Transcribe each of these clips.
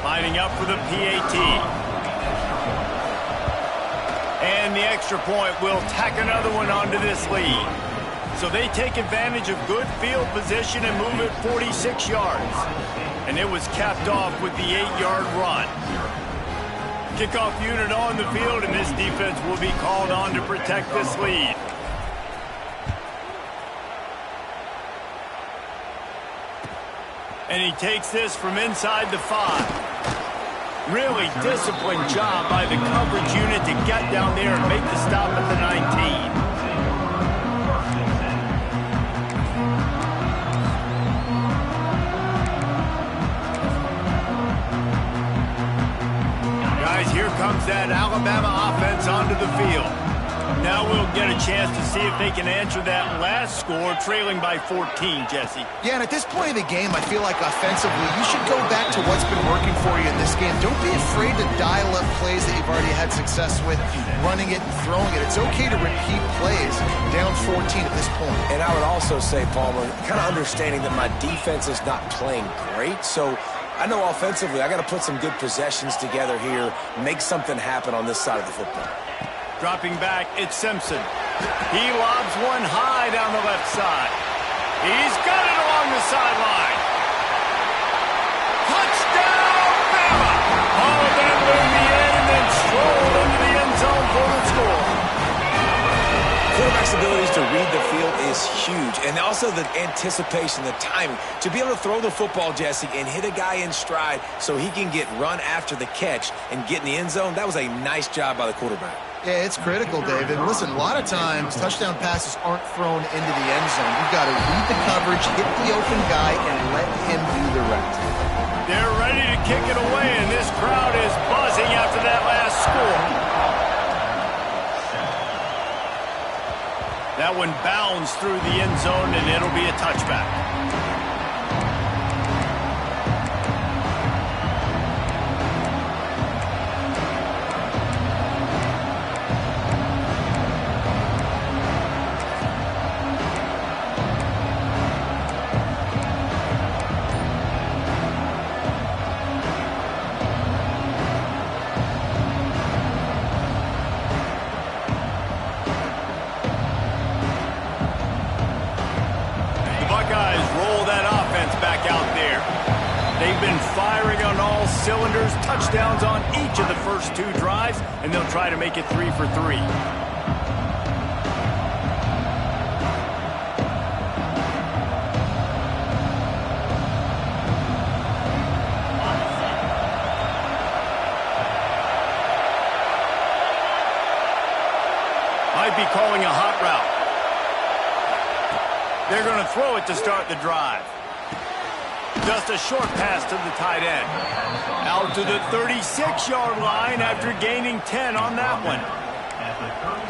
Lining up for the PAT. And the extra point will tack another one onto this lead. So they take advantage of good field position and move it 46 yards. And it was capped off with the 8-yard run. Kickoff unit on the field, and this defense will be called on to protect this lead. And he takes this from inside the 5. Really disciplined job by the coverage unit to get down there and make the stop at the 19. Guys, here comes that Alabama offense onto the field. Now we'll get a chance to see if they can answer that last score, trailing by 14, Jesse. Yeah, and at this point in the game, I feel like offensively, you should go back to what's been working for you in this game. Don't be afraid to dial up plays that you've already had success with, running it and throwing it. It's okay to repeat plays down 14 at this point. And I would also say, Palmer, kind of understanding that my defense is not playing great, so I know offensively I got to put some good possessions together here, make something happen on this side of the football. Dropping back, it's Simpson. He lobs one high down the left side. He's got it along the sideline. Touchdown, Bama! Oh, that moved the end and then strolled into the end zone for the score. Quarterback's abilities to read the field is huge, and also the anticipation, the timing. To be able to throw the football, Jesse, and hit a guy in stride so he can get run after the catch and get in the end zone, that was a nice job by the quarterback. Yeah, it's critical, David. Listen, a lot of times, touchdown passes aren't thrown into the end zone. You've got to read the coverage, hit the open guy, and let him do the rest. They're ready to kick it away, and this crowd is buzzing after that last score. That one bounds through the end zone, and it'll be a touchback. Cylinders, touchdowns on each of the first 2 drives, and they'll try to make it 3 for 3. Might be calling a hot route. They're going to throw it to start the drive. Just a short pass to the tight end. Out to the 36-yard line after gaining 10 on that one.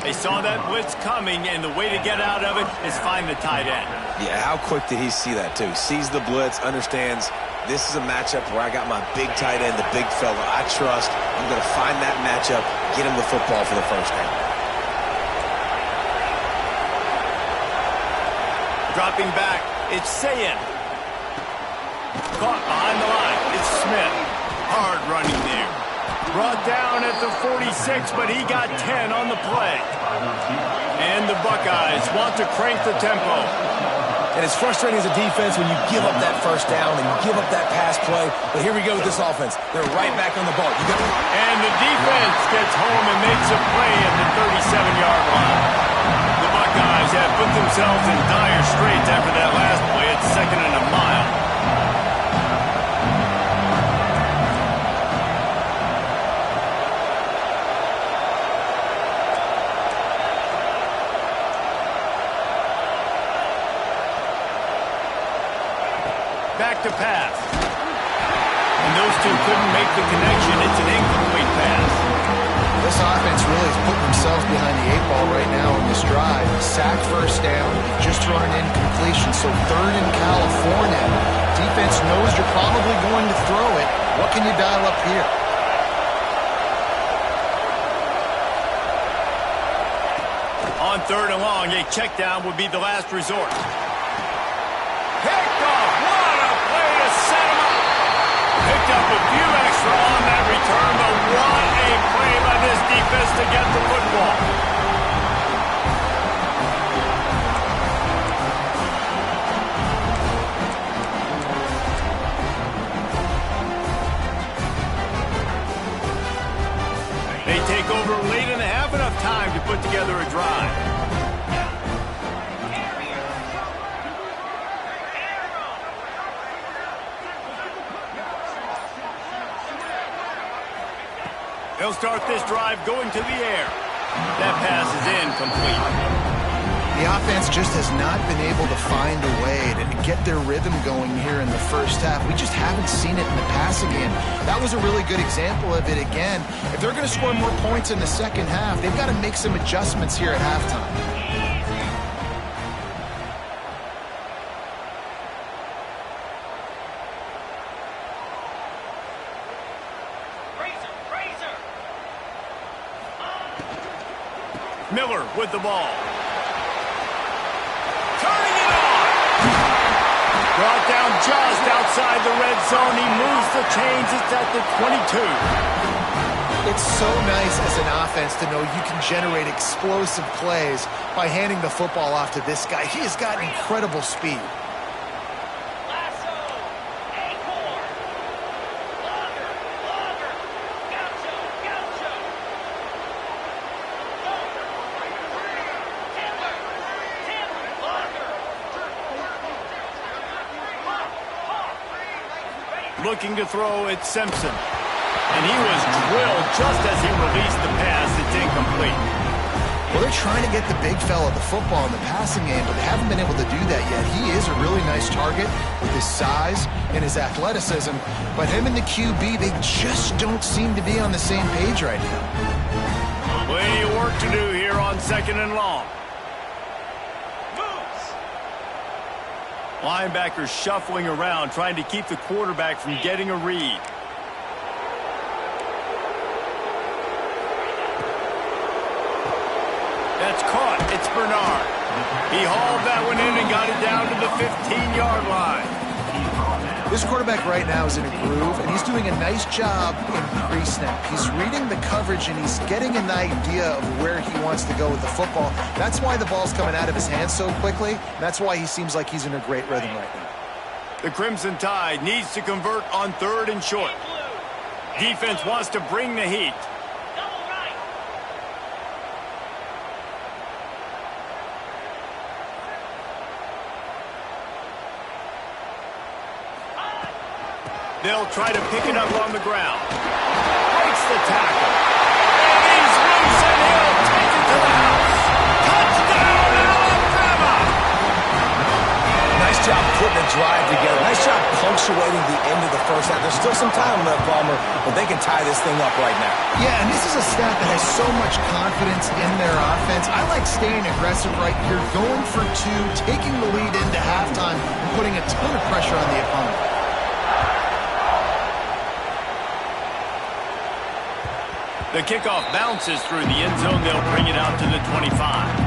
They saw that blitz coming, and the way to get out of it is find the tight end. Yeah, how quick did he see that, too? Sees the blitz, understands this is a matchup where I got my big tight end, the big fella I trust. I'm going to find that matchup, get him the football for the first down. Dropping back, it's Sayin. Caught behind the line, it's Smith. Hard running there. Brought down at the 46, but he got 10 on the play. And the Buckeyes want to crank the tempo. And it's frustrating as a defense when you give up that first down and you give up that pass play. But here we go with this offense. They're right back on the ball. And the defense gets home and makes a play at the 37-yard line. The Buckeyes have put themselves in dire straits after that last play. It's 2nd and a mile. Back to pass. And those two couldn't make the connection. It's an incomplete pass. This offense really has put themselves behind the 8 ball right now in this drive. Sack first down, just thrown an incompletion, so 3rd in California. Defense knows you're probably going to throw it. What can you dial up here? On 3rd and long, a check down would be the last resort. Picked off. What a play to set him up. Picked up a few extra They take over late in the half, enough time to put together a drive. They'll start this drive going to the air. That pass is incomplete. The offense just has not been able to find a way to get their rhythm going here in the first half. We just haven't seen it in the passing game. That was a really good example of it again. If they're going to score more points in the second half, they've got to make some adjustments here at halftime. Miller with the ball. Turning it on. Brought down just outside the red zone. He moves the chains. It's at the 22. It's so nice as an offense to know you can generate explosive plays by handing the football off to this guy. He has got incredible speed. Looking to throw at Simpson. And he was drilled just as he released the pass. It's incomplete. Well, they're trying to get the big fella the football in the passing game, but they haven't been able to do that yet. He is a really nice target with his size and his athleticism, but him and the QB, they just don't seem to be on the same page right now. Plenty of work to do here on 2nd and long. Linebackers shuffling around, trying to keep the quarterback from getting a read. That's caught. It's Bernard. He hauled that one in and got it down to the 15-yard line. This quarterback right now is in a groove, and he's doing a nice job in pre-snap. He's reading the coverage, and he's getting an idea of where he wants to go with the football. That's why the ball's coming out of his hands so quickly. That's why he seems like he's in a great rhythm right now. The Crimson Tide needs to convert on 3rd and short. Defense wants to bring the heat. They'll try to pick it up on the ground. Breaks the tackle. And he's loose, and he'll take it to the house. Touchdown, Alabama! Nice job putting a drive together. Nice job punctuating the end of the first half. There's still some time left, Palmer, but they can tie this thing up right now. Yeah, and this is a staff that has so much confidence in their offense. I like staying aggressive right here, going for two, taking the lead into halftime, and putting a ton of pressure on the opponent. The kickoff bounces through the end zone. They'll bring it out to the 25.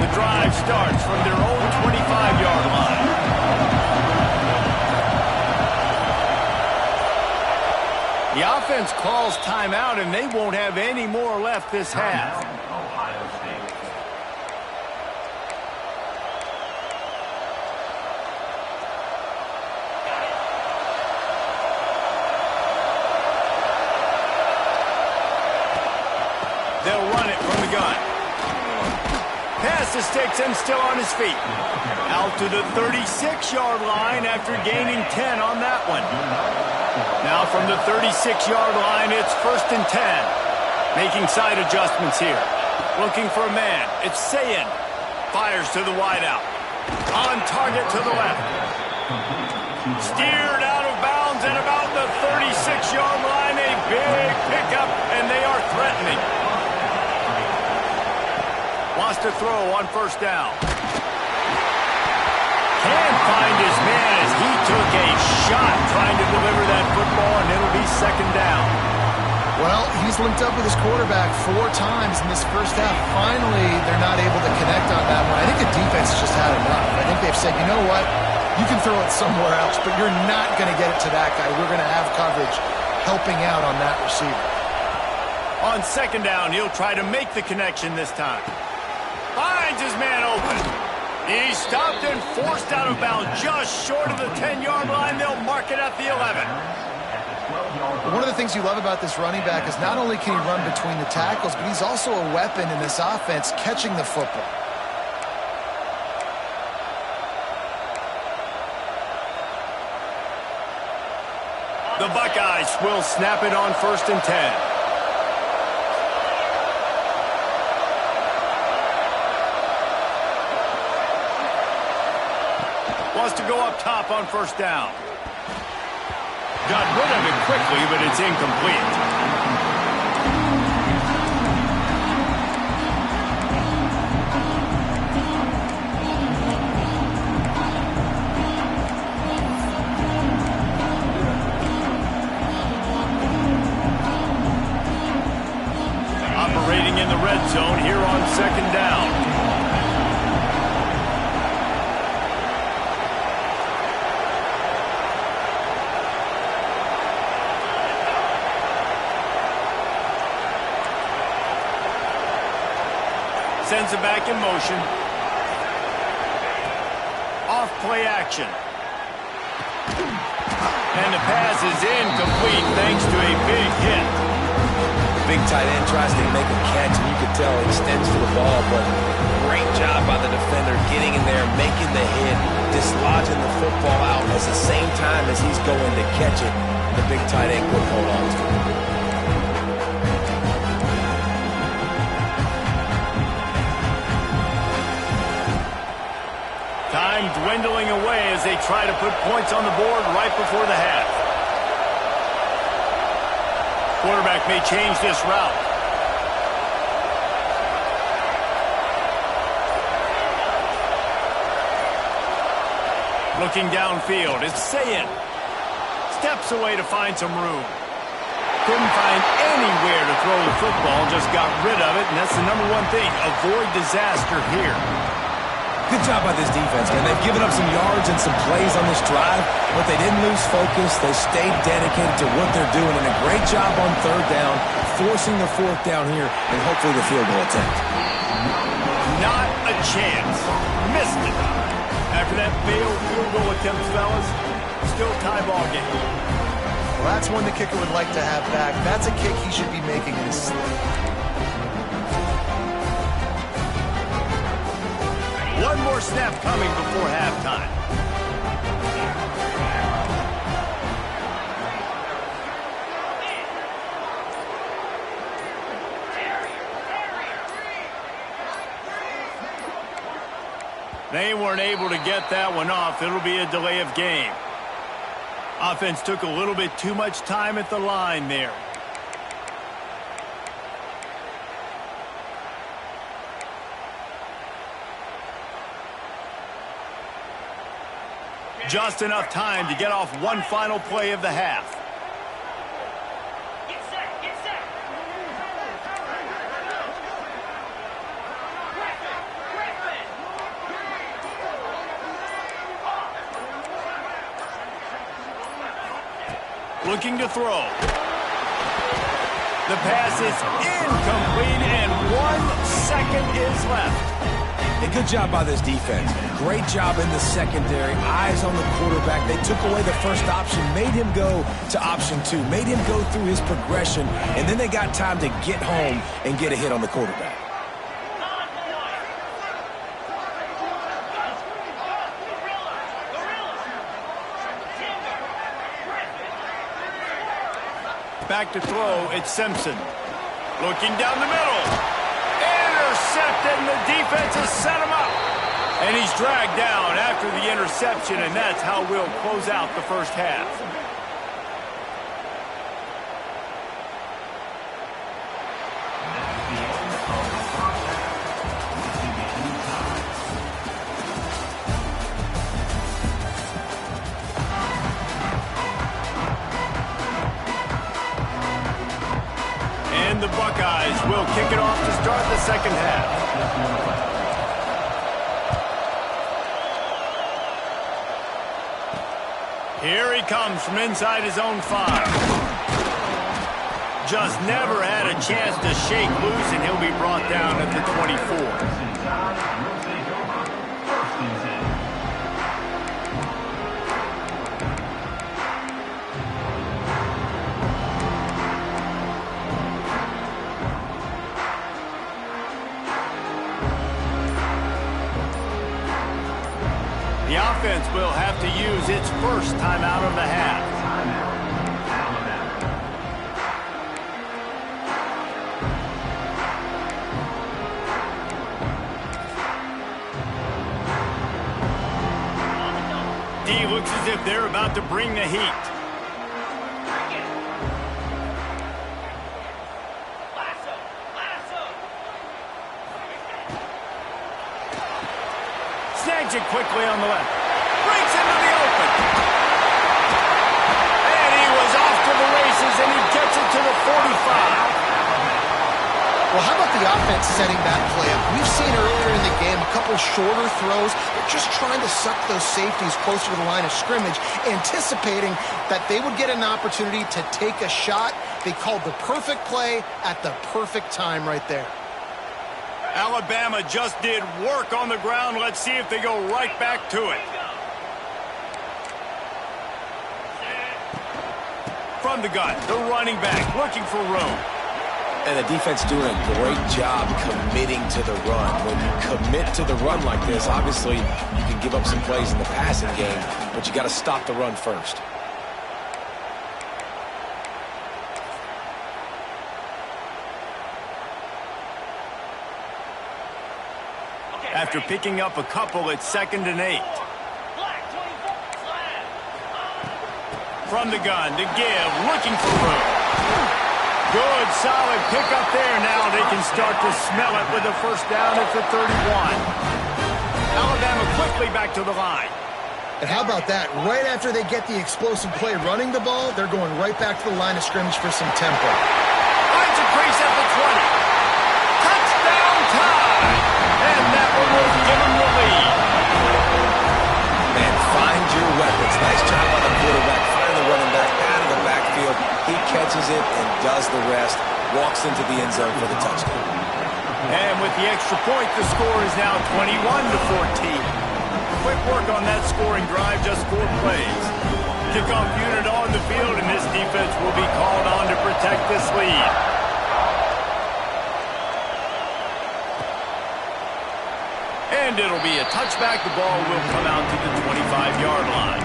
The drive starts from their own 25-yard line. The offense calls timeout, and they won't have any more left this half. They'll run it from the gun. Pass to Sticks still on his feet. Out to the 36-yard line after gaining 10 on that one. Now from the 36-yard line, it's 1st and 10. Making side adjustments here. Looking for a man. It's Sayin. Fires to the wideout. On target to the left. Steered out of bounds at about the 36-yard line. A big pickup, and they are threatening. Wants to throw on 1st down. Can't find his man as he took a shot trying to deliver that football, and it'll be 2nd down. Well, he's linked up with his quarterback 4 times in this first half. Finally, they're not able to connect on that one. I think the defense just had enough. I think they've said, you know what, you can throw it somewhere else, but you're not going to get it to that guy. We're going to have coverage helping out on that receiver. On second down, he'll try to make the connection this time. Finds his man open. He's stopped and forced out of bounds just short of the 10-yard line. They'll mark it at the 11. One of the things you love about this running back is not only can he run between the tackles, but he's also a weapon in this offense catching the football. The Buckeyes will snap it on 1st and 10. Wants to go up top on 1st down. Got rid of it quickly, but it's incomplete. Operating in the red zone here on 2nd down. Sends it back in motion. Off play action. And the pass is incomplete thanks to a big hit. Big tight end tries to make a catch, and you can tell he extends to the ball, but great job by the defender getting in there, making the hit, dislodging the football out at the same time as he's going to catch it. The big tight end couldn't hold on to it. Time dwindling away as they try to put points on the board right before the half. Quarterback may change this route. Looking downfield, it's Sayin. Steps away to find some room. Couldn't find anywhere to throw the football, just got rid of it, and that's the number one thing. Avoid disaster here. Good job by this defense, man. They've given up some yards and some plays on this drive, but they didn't lose focus. They stayed dedicated to what they're doing, and a great job on 3rd down, forcing the 4th down here, and hopefully the field goal attempt. Not a chance. Missed it. After that failed field goal attempt, fellas, still tie ball game. Well, that's one the kicker would like to have back. That's a kick he should be making in his sleep. One more snap coming before halftime. They weren't able to get that one off. It'll be a delay of game. Offense took a little bit too much time at the line there. Just enough time to get off one final play of the half. Get set, get set. Looking to throw. The pass is incomplete, and 1 second is left. A good job by this defense. Great job in the secondary. Eyes on the quarterback. They took away the first option, made him go to option 2, made him go through his progression, and then they got time to get home and get a hit on the quarterback. Back to throw, it's Simpson. Looking down the middle. Intercepted, and the defense has set him up. And he's dragged down after the interception, and that's how we'll close out the first half. And the Buckeyes will kick it off to start the second half. Here he comes from inside his own 5. Just never had a chance to shake loose, and he'll be brought down at the 24. The offense will have to use its first timeout of the half. D looks as if they're about to bring the heat. Snags it quickly on the left. Breaks into the open. And he was off to the races, and he gets it to the 45. Well, how about the offense setting that play up? We've seen earlier in the game a couple shorter throws. They're just trying to suck those safeties closer to the line of scrimmage, anticipating that they would get an opportunity to take a shot. They called the perfect play at the perfect time right there. Alabama just did work on the ground. Let's see if they go right back to it. From the gun, the running back looking for room. And the defense doing a great job committing to the run. When you commit to the run like this, obviously you can give up some plays in the passing game, but you got to stop the run first. After picking up a couple, it's 2nd and 8. From the gun to give, looking for room. Good, solid pickup there. Now they can start to smell it with a first down at the 31. Alabama quickly back to the line. And how about that? Right after they get the explosive play running the ball, they're going right back to the line of scrimmage for some tempo. Finds a crease at the 20. Touchdown time! And that one will give him the lead. Man, find your weapons. Nice job by the quarterback. Find the running back out of the backfield. He catches it and does the rest. Walks into the end zone for the touchdown. And with the extra point, the score is now 21-14. Quick work on that scoring drive, just 4 plays. Kickoff unit on the field, and this defense will be called on to protect this lead. And it'll be a touchback. The ball will come out to the 25-yard line.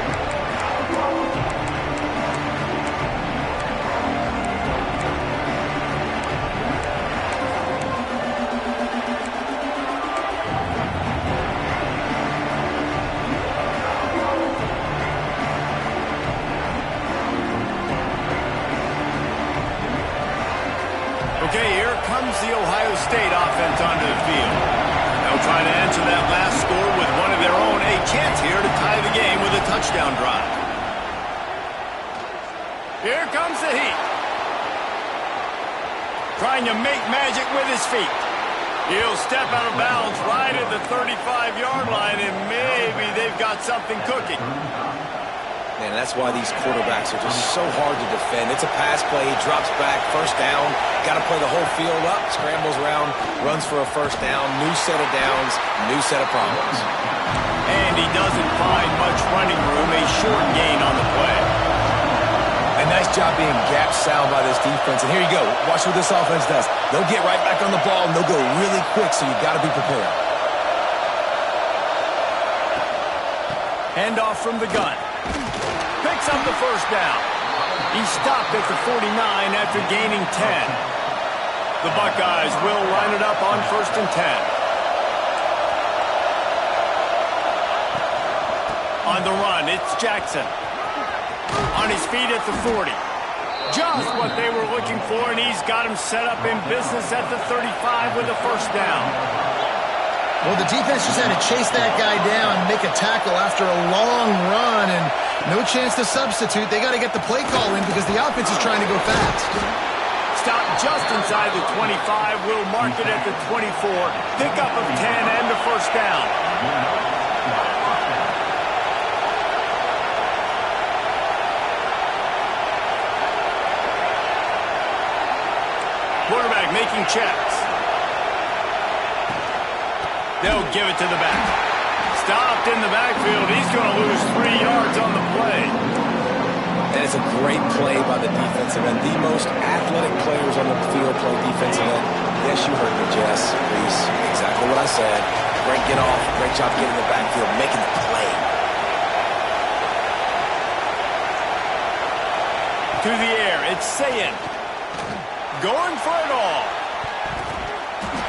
Okay, here comes the Ohio State offense onto the field. They'll try to answer that last score with one of their own. A chance here to tie the game with a touchdown drive. Here comes the heat. Trying to make magic with his feet. He'll step out of bounds right at the 35-yard line, and maybe they've got something cooking. Man, that's why these quarterbacks are just so hard to defend. It's a pass play, he drops back, first down, got to play the whole field up, scrambles around, runs for a first down, new set of downs, new set of problems. And he doesn't find much running room, a short gain on the play. A nice job being gap sound by this defense. And here you go, watch what this offense does. They'll get right back on the ball, and they'll go really quick, so you've got to be prepared. Handoff from the gun. Picks up the first down. He stopped at the 49 after gaining 10. The Buckeyes will line it up on 1st and 10. On the run, it's Jackson. On his feet at the 40. Just what they were looking for, and he's got him set up in business at the 35 with a first down. Well, the defense just had to chase that guy down, make a tackle after a long run, and no chance to substitute. They got to get the play call in because the offense is trying to go fast. Stop just inside the 25. We'll mark it at the 24. Pickup of 10 and the first down. making checks. They'll give it to the back. Stopped in the backfield. He's going to lose 3 yards on the play. And it's a great play by the defensive end. The most athletic players on the field play defensive end. Yes, you heard me, Jess. Reese, exactly what I said. Great get off. Great job getting the backfield, making the play. To the air, it's Sayin. Going for it all.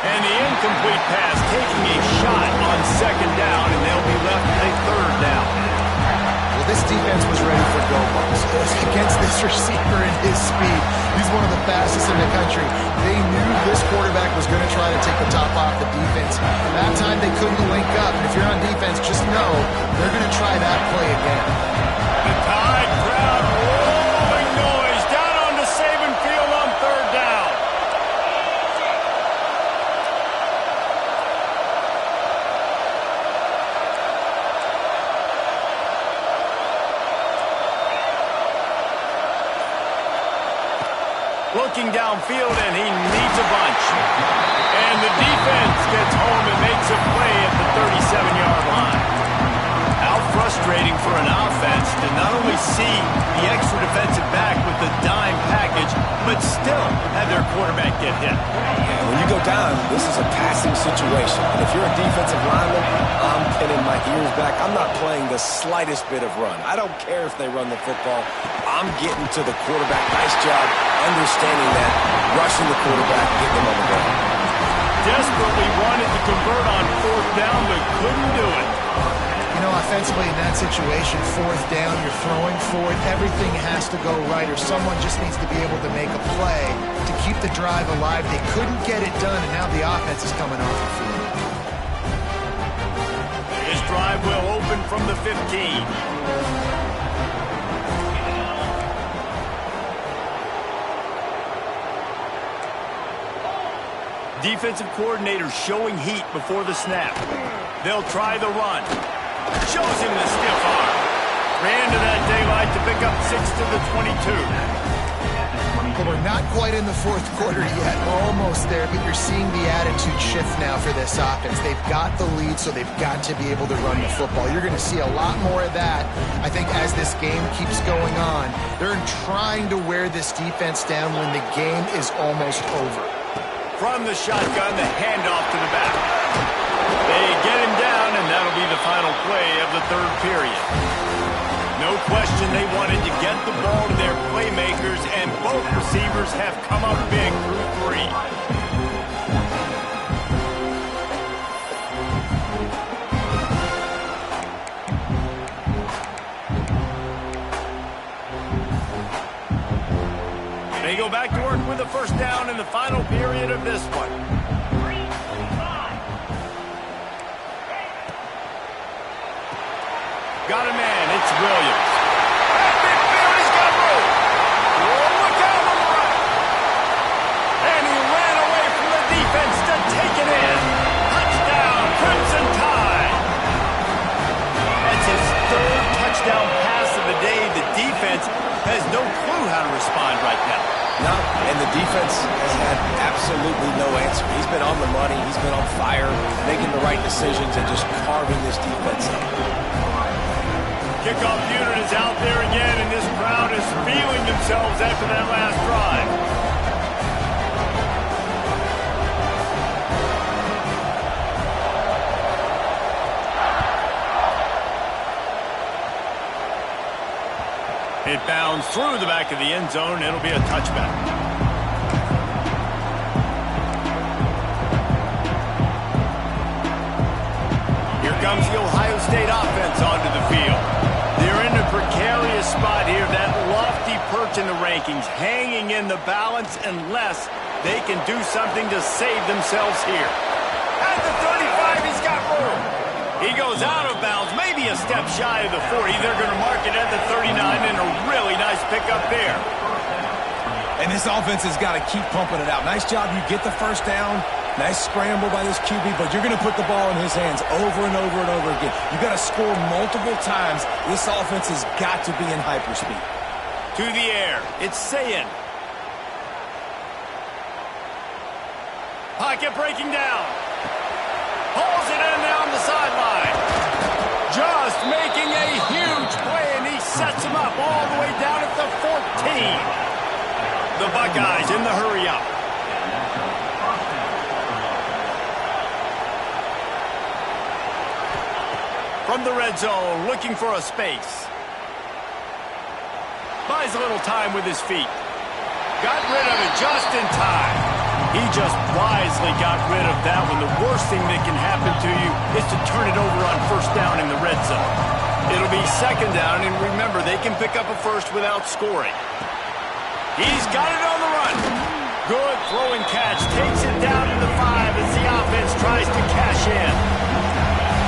And the incomplete pass taking a shot on 2nd down, and they'll be left with a 3rd down. Well, this defense was ready for go balls. Against this receiver and his speed, he's one of the fastest in the country. They knew this quarterback was going to try to take the top off the defense. That time they couldn't link up, and if you're on defense, just know they're going to try that play again. The Tide crowd rolling noise down onto Saban Field on 3rd down. Looking downfield, and he needs a bunch. And the defense gets home and makes a play at the 37-yard line. How frustrating for an offense to not only see the extra defensive back with the dime package, but still have their quarterback get hit. Yeah, when you go down, this is a passing situation. And if you're a defensive lineman, I'm pinning my ears back. I'm not playing the slightest bit of run. I don't care if they run the football. I'm getting to the quarterback. Nice job understanding that, rushing the quarterback, getting him on the ground. Desperately wanted to convert on 4th down, but couldn't do it. You know, offensively in that situation, 4th down, you're throwing for it. Everything has to go right, or someone just needs to be able to make a play to keep the drive alive. They couldn't get it done, and now the offense is coming off the field. This drive will open from the 15. Defensive coordinator showing heat before the snap. They'll try the run. Shows him the stiff arm. Ran to that daylight to pick up 6 to the 22. But we're not quite in the 4th quarter yet. We're almost there, but you're seeing the attitude shift now for this offense. They've got the lead, so they've got to be able to run the football. You're going to see a lot more of that, I think, as this game keeps going on. They're trying to wear this defense down when the game is almost over. From the shotgun, the handoff to the back. They get him down, and that'll be the final play of the 3rd period. No question they wanted to get the ball to their playmakers, and both receivers have come up big through 3. They go back to work with the 1st down in the final period of this one. Got a man, it's Williams. He's got room. Look out on the right. And he ran away from the defense to take it in. Touchdown, Crimson Tide. That's his 3rd touchdown pass of the day. The defense has no clue how to respond right now. No, and the defense has had absolutely no answer. He's been on the money. He's been on fire, making the right decisions and just carving this defense up. Kickoff unit is out there again, and this crowd is feeling themselves after that last drive. It bounds through the back of the end zone. It'll be a touchback. Here comes the Ohio State offense onto the field. They're in a precarious spot here, that lofty perch in the rankings, hanging in the balance unless they can do something to save themselves here. At the 35, he's got room. He goes out of bounds, maybe a step shy of the 40. They're going to mark it at the 39, and a really nice pickup there. And this offense has got to keep pumping it out. Nice job. You get the 1st down. Nice scramble by this QB, but you're going to put the ball in his hands over and over and over again. You got to score multiple times. This offense has got to be in hyperspeed. To the air, it's Sayin. Pocket breaking down. Pulls it in down the sideline. Just making a huge play, and he sets him up all the way down at the 14. The Buckeyes in the hurry up. From the red zone, looking for a space. Buys a little time with his feet. Got rid of it just in time. He just wisely got rid of that one. The worst thing that can happen to you is to turn it over on first down in the red zone. It'll be second down, and remember, they can pick up a first without scoring. He's got it on the run. Good throw and catch. Takes it down to the 5 as the offense tries to cash in.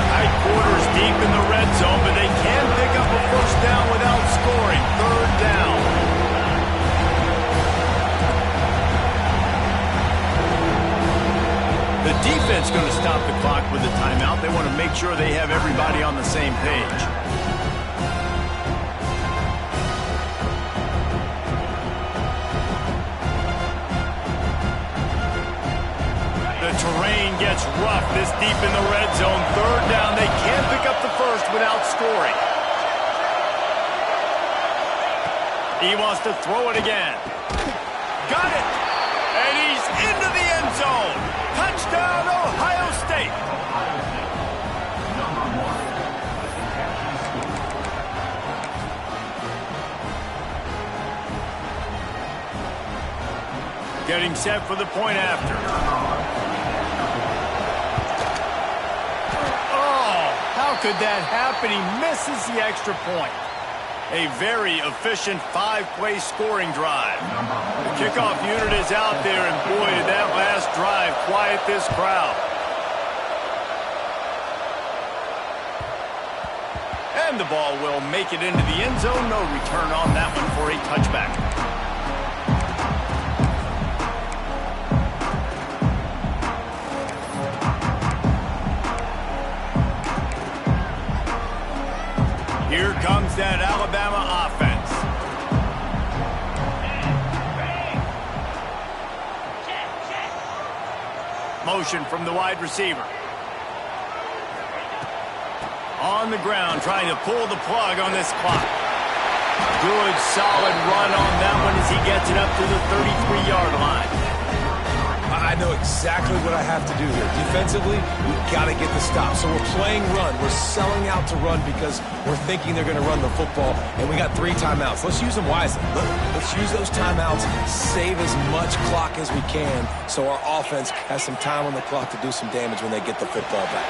Tight quarters deep in the red zone, but they can pick up a first down without scoring. Third down. The defense going to stop the clock with a timeout. They want to make sure they have everybody on the same page. The terrain gets rough this deep in the red zone. Third down. They can't pick up the first without scoring. He wants to throw it again. Got it. And he's into the end zone. Touchdown, Ohio State. Getting set for the point after. How could that happen? He misses the extra point. A very efficient 5-play scoring drive. The kickoff unit is out there, and boy, did that last drive quiet this crowd. And the ball will make it into the end zone. No return on that one for a touchback. Here comes that Alabama offense. Motion from the wide receiver. On the ground, trying to pull the plug on this clock. Good, solid run on that one as he gets it up to the 33-yard line. I know exactly what I have to do here. Defensively, we've got to get the stop. So we're playing run. We're selling out to run because we're thinking they're going to run the football, and we got 3 timeouts. Let's use them wisely. Let's use those timeouts, save as much clock as we can so our offense has some time on the clock to do some damage when they get the football back.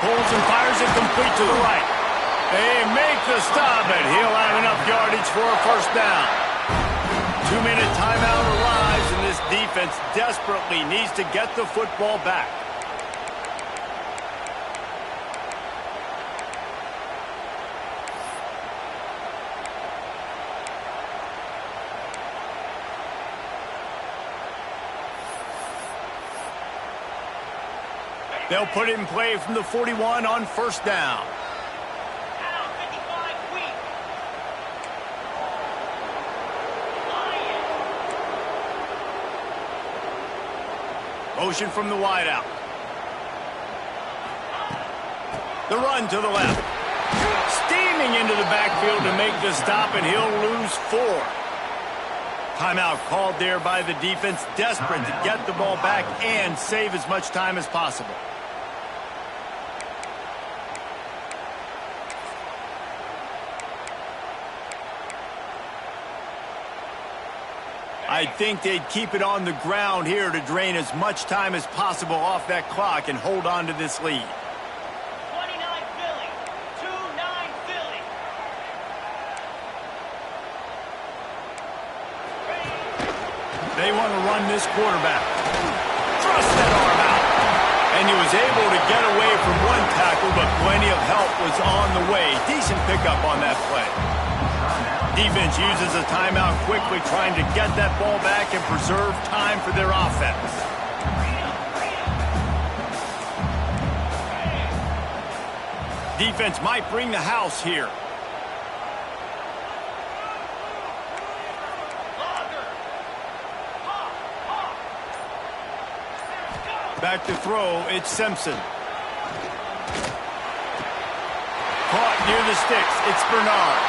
Pulls and fires it complete to the right. They make the stop, and he'll have enough yardage for a first down. 2-minute timeout arrives, and this defense desperately needs to get the football back. They'll put it in play from the 41 on first down. Motion from the wide out. The run to the left. Steaming into the backfield to make the stop, and he'll lose 4. Timeout called there by the defense, desperate to get the ball back and save as much time as possible. I think they'd keep it on the ground here to drain as much time as possible off that clock and hold on to this lead. 29 Philly, 2-9 Philly. They want to run this quarterback. Thrust that arm out. And he was able to get away from one tackle, but plenty of help was on the way. Decent pickup on that play. Defense uses a timeout quickly, trying to get that ball back and preserve time for their offense. Defense might bring the house here. Back to throw, it's Simpson. Caught near the sticks, it's Bernard.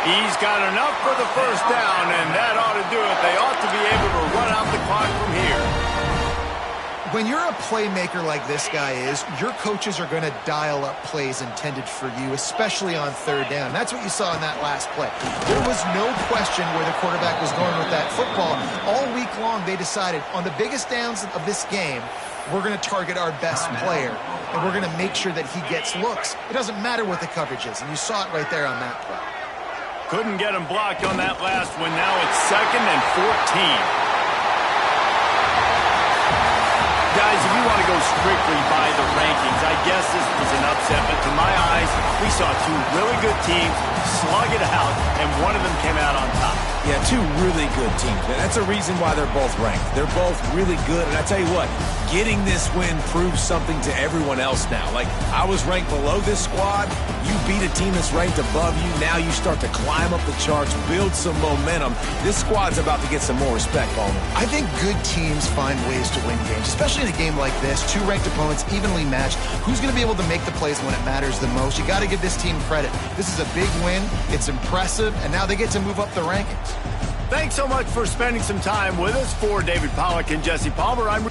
He's got enough for the first down, and that ought to do it. They ought to be able to run out the clock from here. When you're a playmaker like this guy is, your coaches are going to dial up plays intended for you, especially on third down. That's what you saw in that last play. There was no question where the quarterback was going with that football. All week long, they decided on the biggest downs of this game, we're going to target our best player, and we're going to make sure that he gets looks. It doesn't matter what the coverage is, and you saw it right there on that play. Couldn't get him blocked on that last one. Now it's 2nd and 14. Guys, if you want to go strictly by the rankings, I guess this was an upset, but to my eyes, we saw two really good teams slug it out, and one of them came out on top. Yeah, two really good teams. And that's a reason why they're both ranked. They're both really good. And I tell you what, getting this win proves something to everyone else now. Like, I was ranked below this squad. You beat a team that's ranked above you. Now you start to climb up the charts, build some momentum. This squad's about to get some more respect on them. I think good teams find ways to win games, especially in a game like this. Two ranked opponents evenly matched. Who's going to be able to make the plays when it matters the most? You got to give this team credit. This is a big win. It's impressive, and now they get to move up the rankings. Thanks so much for spending some time with us. For David Pollack and Jesse Palmer, I'm